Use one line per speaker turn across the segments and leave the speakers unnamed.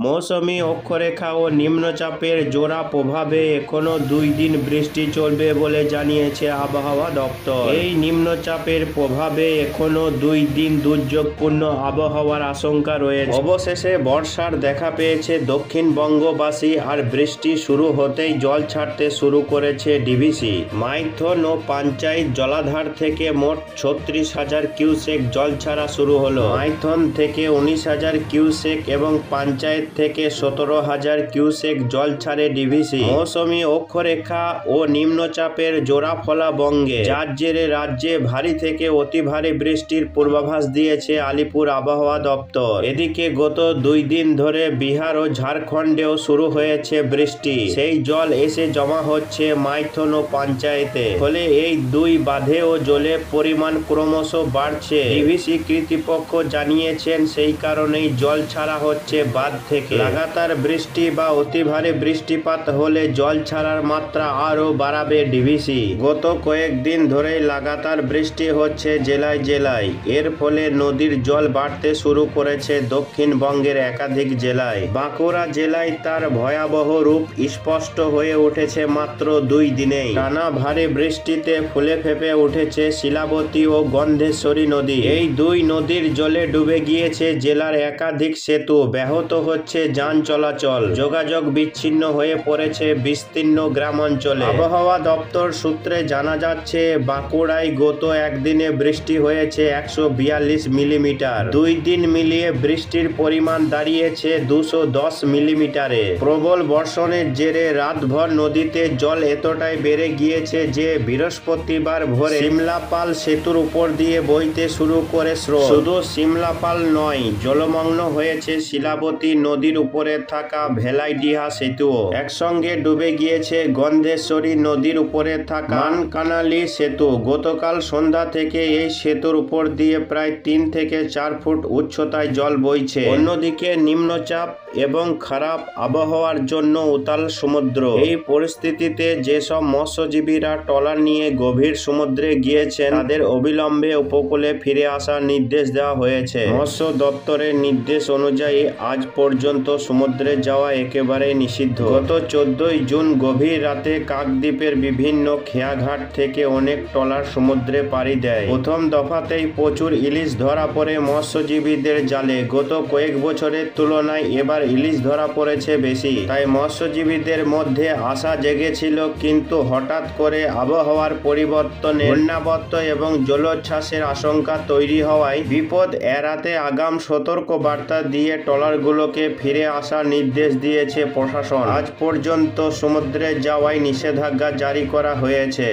মৌসুমী অক্ষরেখা ও নিম্নচাপের জোড়া প্রভাবে এখনো 2 দিন বৃষ্টি চলবে বলে জানিয়েছে আবহাওয়া দপ্তর। এই নিম্নচাপের প্রভাবে এখনো 2 দিন দুর্যোগপূর্ণ আবহাওয়ার আশঙ্কা রয়েছে। অবশেষে বর্ষার দেখা পেয়েছে দক্ষিণবঙ্গবাসী, আর বৃষ্টি শুরু হতেই জল ছাড়তে শুরু করেছে ডিভিসি। মাইথন ও পঞ্চায়েত জলাধার থেকে মোট 36,000 কিউসেক জল ছাড়া শুরু হলো। মাইথন থেকে 19,000 কিউসেক এবং পঞ্চায়েত থেকে 17,000 কিউসেক জল ছাড়ে ডিভিসি। মৌসুমী অক্ষরেখা ও নিম্নচাপের জোড়া ফলা বঙ্গে, যার জেরে রাজ্যে ভারী থেকে অতি ভারী বৃষ্টির পূর্বাভাস দিয়েছে আলিপুর আবহাওয়া দপ্তর। এদিকে গত 2 দিন ধরে বিহার ও ঝাড়খণ্ডেও শুরু হয়েছে বৃষ্টি। সেই জল এসে জমা হচ্ছে মাইথন ও পঞ্চায়েতে, ফলে এই 2 বাঁধে ও জলের পরিমাণ ক্রমশ বাড়ছে। ডিভিসি কর্তৃপক্ষ জানিয়েছেন সেই কারণেই জল ছাড়া হচ্ছে বাঁধ থেকে। লাগাতার বৃষ্টি বা অতি ভারী বৃষ্টিপাত হলে জল ছাড়ার মাত্রা আরো বাড়াবে ডিভিসি। গত কয়েকদিন ধরেই লাগাতার বৃষ্টি হচ্ছে জেলায় জেলায়। এর ফলে নদীর জল বাড়তে শুরু করেছে দক্ষিণবঙ্গের একাধিক জেলায়। বাঁকুড়া জেলায় তার ভয়াবহ রূপ স্পষ্ট হয়ে উঠেছে মাত্র 2 দিনেই। টানা ভারী বৃষ্টিতে ফুলে ফেঁপে উঠেছে শিলাবতী ও গন্ধেশ্বরী নদী। এই 2 নদীর জলে ডুবে গিয়েছে জেলার একাধিক সেতু। ব্যাহত হচ্ছে যান চলাচল, যোগাযোগ বিচ্ছিন্ন হয়ে পড়েছে বিস্তীর্ণ গ্রামাঞ্চলে। আবহাওয়া দপ্তর সূত্রে জানা যাচ্ছে, বাঁকুড়ায় গত একদিনে বৃষ্টি হয়েছে 142 মিলিমিটার। 2 দিন মিলিয়ে বৃষ্টির পরিমাণ দাঁড়িয়েছে 210 মিলিমিটারে। প্রবল বর্ষণের জেরে রাতভর নদীতে জল এতটাই বেড়ে গিয়েছে যে বৃহস্পতিবার ভোরে সিমলাপাল সেতুর উপর দিয়ে বইতে শুরু করে স্রোত। শুধু সিমলাপাল নয়, জলমগ্ন হয়েছে শিলাবতী নদীর উপরে থাকা ভেলাইডিহা সেতুও। একসঙ্গে ডুবে গিয়েছে গন্ধেশ্বরী নদীর উপরে থাকা মানকানালি সেতু। গতকাল সন্ধ্যা থেকে এই সেতুর উপর দিয়ে প্রায় 3 থেকে 4 ফুট উচ্চতায় জল বইছে। অন্যদিকে নিম্নচাপ এবং খারাপ আবহাওয়ার জন্য উতাল সমুদ্র। এই পরিস্থিতিতে যেসব মৎস্যজীবীরা ট্রলার নিয়ে গভীর সমুদ্রে গিয়েছেন, তাদের অবিলম্বে উপকূলে ফিরে আসার নির্দেশ দেওয়া হয়েছে। মৎস্য দপ্তরের নির্দেশ অনুযায়ী আজ পর্যন্ত সমুদ্রে যাওয়া একেবারে নিষিদ্ধ। গত 14 জুন গভীর রাতে কাকদ্বীপের বিভিন্ন খেয়াঘাট থেকে অনেক ট্রলার সমুদ্রে পাড়ি দেয়। প্রথম দফাতেই প্রচুর ইলিশ ধরা পড়ে মৎস্যজীবীদের জালে। গত কয়েক বছরের তুলনায় এবার ইলিশ ধরা পড়েছে বেশি, তাই মৎস্যজীবীদের মধ্যে আশা জেগেছিল। কিন্তু হঠাৎ করে আবহাওয়ার পরিবর্তনে বন্যাবত্ত এবং জলোচ্ছ্বাসের আশঙ্কা তৈরি হওয়ায় বিপদ এড়াতে আগাম সতর্ক বার্তা দিয়ে ট্রলারগুলোকে ফিরে আসার নির্দেশ দিয়েছে প্রশাসন। আজ পর্যন্ত সমুদ্রে যাওয়ায় নিষেধাজ্ঞা জারি করা হয়েছে।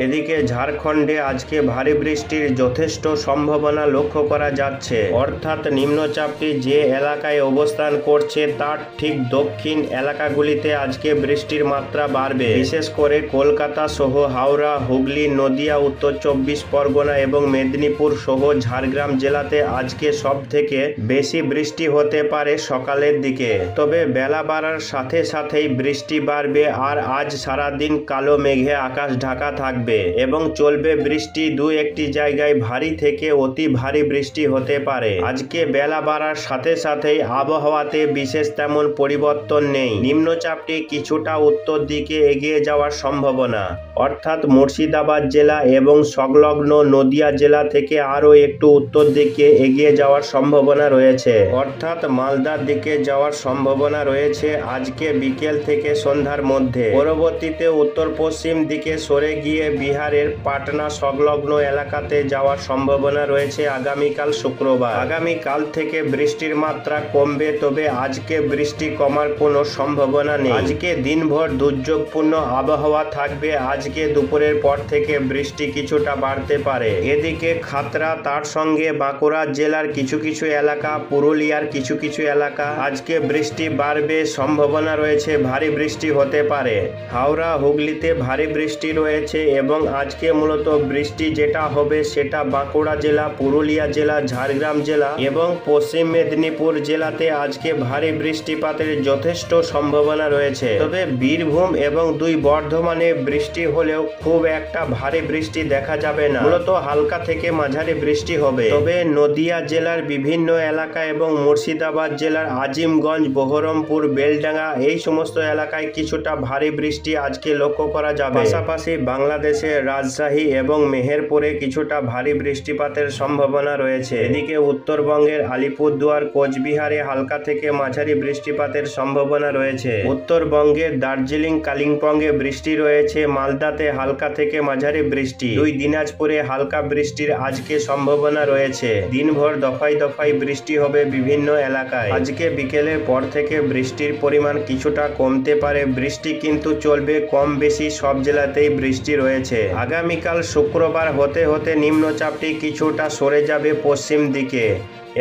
এদিকে ঝাড়খণ্ডে আজকে ভারী বৃষ্টির যথেষ্ট সম্ভাবনা লক্ষ্য করা যাচ্ছে। অর্থাৎ নিম্নচাপটি যে এলাকায় অবস্থান করছে তার ঠিক দক্ষিণ এলাকাগুলিতে আজকে বৃষ্টির মাত্রা বাড়বে। বিশেষ করে কলকাতা সহ হাওড়া, হুগলি, নদিয়া, উত্তর 24 পরগনা এবং মেদিনীপুর সহ ঝাড়গ্রাম জেলাতে আজকে সব থেকে বেশি বৃষ্টি হতে পারে সকালের দিকে। তবে বেলা বাড়ার সাথে সাথেই বৃষ্টি বাড়বে, আর আজ সারাদিন কালো মেঘে আকাশ ঢাকা থাকবে এবং চলবে বৃষ্টি। 2-1টি জায়গায় ভারী থেকে অতি ভারী বৃষ্টি হতে পারে। আজকে বেলা বাড়ার সাথে সাথেই আবহাওয়াতে বিশেষ তেমন পরিবর্তন নেই। নিম্নচাপটি কিছুটা উত্তর দিকে এগিয়ে যাওয়ার সম্ভাবনা, অর্থাৎ মুর্শিদাবাদ জেলা এবং সংলগ্ন নদিয়া জেলা থেকে আরও একটু উত্তর দিকে এগিয়ে যাওয়ার সম্ভাবনা রয়েছে, অর্থাৎ মালদার দিকে যাওয়ার সম্ভাবনা রয়েছে আজকে বিকেল থেকে সন্ধ্যার মধ্যে। পরবর্তীতে উত্তর পশ্চিম দিকে সরে গিয়ে বিহারের পাটনা সংলগ্ন এলাকাতে যাওয়ার সম্ভাবনা রয়েছে আগামীকাল শুক্রবার। আগামীকাল থেকে বৃষ্টির মাত্রা কমবে, তবে আজকে বৃষ্টি কমার কোনো সম্ভাবনা নেই। আজকে দিনভর দুর্যোগপূর্ণ আবহাওয়া থাকবে। আজকে দুপুরের পর থেকে বৃষ্টি কিছুটা বাড়তে পারে। এদিকে খাতড়া, তার সঙ্গে বাঁকুড়া জেলার কিছু কিছু এলাকা, পুরুলিয়ার কিছু কিছু এলাকা, আজকে বৃষ্টি বাড়বে, সম্ভাবনা রয়েছে ভারী বৃষ্টি হতে পারে। হাওড়া হুগলিতে ভারী বৃষ্টি রয়েছে এবং আজকে মূলত বৃষ্টি যেটা হবে সেটা বাঁকুড়া জেলা, পুরুলিয়া জেলা, ঝাড়গ্রাম জেলা এবং পশ্চিম মেদিনীপুর জেলাতে আজকে ভারী বৃষ্টিপাতের যথেষ্ট সম্ভাবনা রয়েছে। তবে বীরভূম এবং বর্ধমানে বৃষ্টি হলেও খুব একটা ভারী বৃষ্টি দেখা যাবে না, মূলত হালকা থেকে মাঝারি বৃষ্টি হবে। তবে নদিয়া জেলার বিভিন্ন এলাকা এবং মুর্শিদাবাদ জেলার আজিমগঞ্জ, বহরমপুর, বেলডাঙ্গা এই সমস্ত এলাকায় কিছুটা ভারী বৃষ্টি আজকে লক্ষ্য করা যাবে। পাশাপাশি বাংলাদেশের রাজশাহী এবং মেহেরপুরে কিছুটা ভারী বৃষ্টিপাতের সম্ভাবনা রয়েছে। এদিকে উত্তরবঙ্গের আলিপুরদুয়ার, কোচবিহারে হালকা থেকে মাঝারি বৃষ্টিপাতের সম্ভাবনা রয়েছে। উত্তরবঙ্গের দার্জিলিং, কালিম্পংয়ে বৃষ্টি রয়েছে। মালদাতে হালকা থেকে মাঝারি বৃষ্টি। দিনাজপুরে হালকা বৃষ্টির আজকে সম্ভাবনা রয়েছে। দিনভর দফায় দফায় বৃষ্টি হবে বিভিন্ন এলাকায়। আজকে বিকেলের পর থেকে বৃষ্টির পরিমাণ কিছুটা কমতে পারে। বৃষ্টি কিন্তু চলবে কম বেশি সব জেলাতেই বৃষ্টি রয়েছে। আগামীকাল শুক্রবার হতে হতে নিম্নচাপটি কিছুটা সরে যাবে পশ্চিম দিকে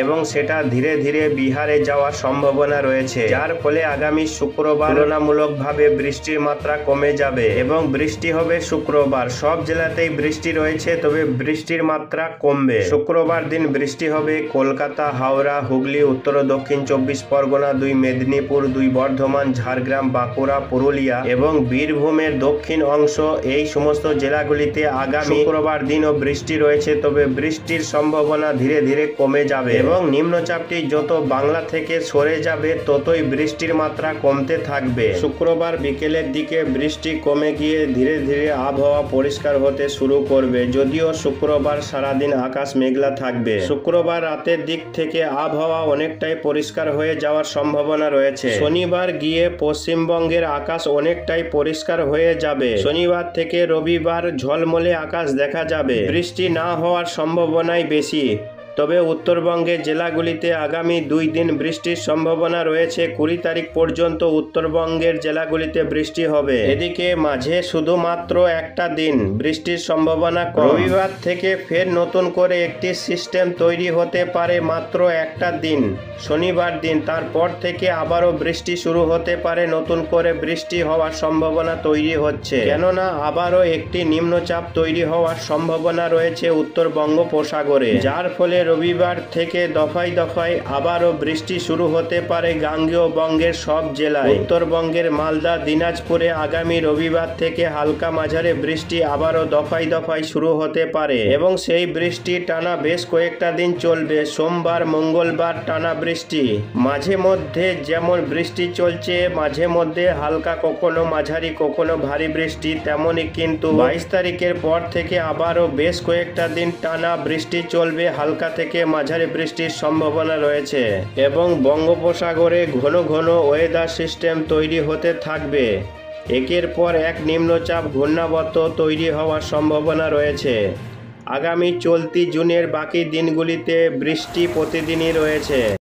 এবং সেটা ধীরে ধীরে বিহারে যাওয়ার সম্ভাবনা রয়েছে, যার ফলে আগামী শুক্রবার তুলনামূলকভাবে বৃষ্টির মাত্রা কমে যাবে এবং বৃষ্টি হবে শুক্রবার। সব জেলাতেই বৃষ্টি রয়েছে, তবে বৃষ্টির মাত্রা কমবে। শুক্রবার দিন বৃষ্টি হবে কলকাতা, হাওড়া, হুগলি, উত্তর ও দক্ষিণ 24 পরগনা, 2 মেদিনীপুর, 2 বর্ধমান, ঝাড়গ্রাম, বাঁকুড়া, পুরুলিয়া এবং বীরভূমের দক্ষিণ অংশ এই সমস্ত জেলাগুলিতে আগামী শুক্রবার দিনও বৃষ্টি রয়েছে, তবে বৃষ্টির সম্ভাবনা ধীরে ধীরে কমে যাবে এবং নিম্নচাপটি যত বাংলা থেকে সরে যাবে ততই বৃষ্টির মাত্রা কমতে থাকবে। শুক্রবার বিকেলের দিকে বৃষ্টি কমে গিয়ে ধীরে ধীরে আবহাওয়া পরিষ্কার হতে শুরু করবে, যদিও শুক্রবার সারাদিন আকাশ মেঘলা থাকবে। শুক্রবার রাতের দিক থেকে আবহাওয়া অনেকটাই পরিষ্কার হয়ে যাওয়ার সম্ভাবনা রয়েছে। শনিবার গিয়ে পশ্চিমবঙ্গের আকাশ অনেকটাই পরিষ্কার হয়ে যাবে। শনিবার থেকে রবিবার ঝলমলে আকাশ দেখা যাবে। বৃষ্টি না হওয়ার সম্ভাবনাই বেশি, তবে উত্তরবঙ্গের জেলাগুলিতে আগামী 2 দিন বৃষ্টির সম্ভাবনা রয়েছে। 20 তারিখ পর্যন্ত উত্তরবঙ্গের জেলাগুলিতে বৃষ্টি হবে। এদিকে মাঝে শুধুমাত্র একটা দিন বৃষ্টির সম্ভাবনা কম। রবিবার থেকে ফের নতুন করে একটি সিস্টেম তৈরি হতে পারে, মাত্র একটা দিন শনিবার দিন। তারপর থেকে আবারও বৃষ্টি শুরু হতে পারে, নতুন করে বৃষ্টি হওয়ার সম্ভাবনা তৈরি হচ্ছে, কেননা আবারও একটি নিম্নচাপ তৈরি হওয়ার সম্ভাবনা রয়েছে উত্তর বঙ্গোপসাগরে, যার ফলে রবিবার থেকে দফায় দফায় আবারও বৃষ্টি শুরু হতে পারে গাঙ্গেয় বঙ্গের সব জেলায়। উত্তরবঙ্গের মালদা, দিনাজপুরে আগামী রবিবার থেকে হালকা মাঝারি বৃষ্টি আবারও দফায় দফায় শুরু হতে পারে এবং সেই বৃষ্টি টানা বেশ কয়েকটা দিন চলবে। সোমবার, মঙ্গলবার টানা বৃষ্টি, মাঝে মধ্যে যেমন বৃষ্টি চলছে, মাঝে মধ্যে হালকা কখনো মাঝারি কখনো ভারী বৃষ্টি, তেমনই কিন্তু 22 তারিখের পর থেকে আবারও বেশ কয়েকটা দিন টানা বৃষ্টি চলবে। হালকা থেকে মাঝারি বৃষ্টির সম্ভাবনা রয়েছে এবং বঙ্গোপসাগরে ঘন ঘন ওয়েদার সিস্টেম তৈরি হতে থাকবে। একের পর এক নিম্নচাপ ঘূর্ণাবর্ত তৈরি হওয়ার সম্ভাবনা রয়েছে। আগামী চলতি জুনের বাকি দিনগুলিতে বৃষ্টি প্রতিদিনই রয়েছে।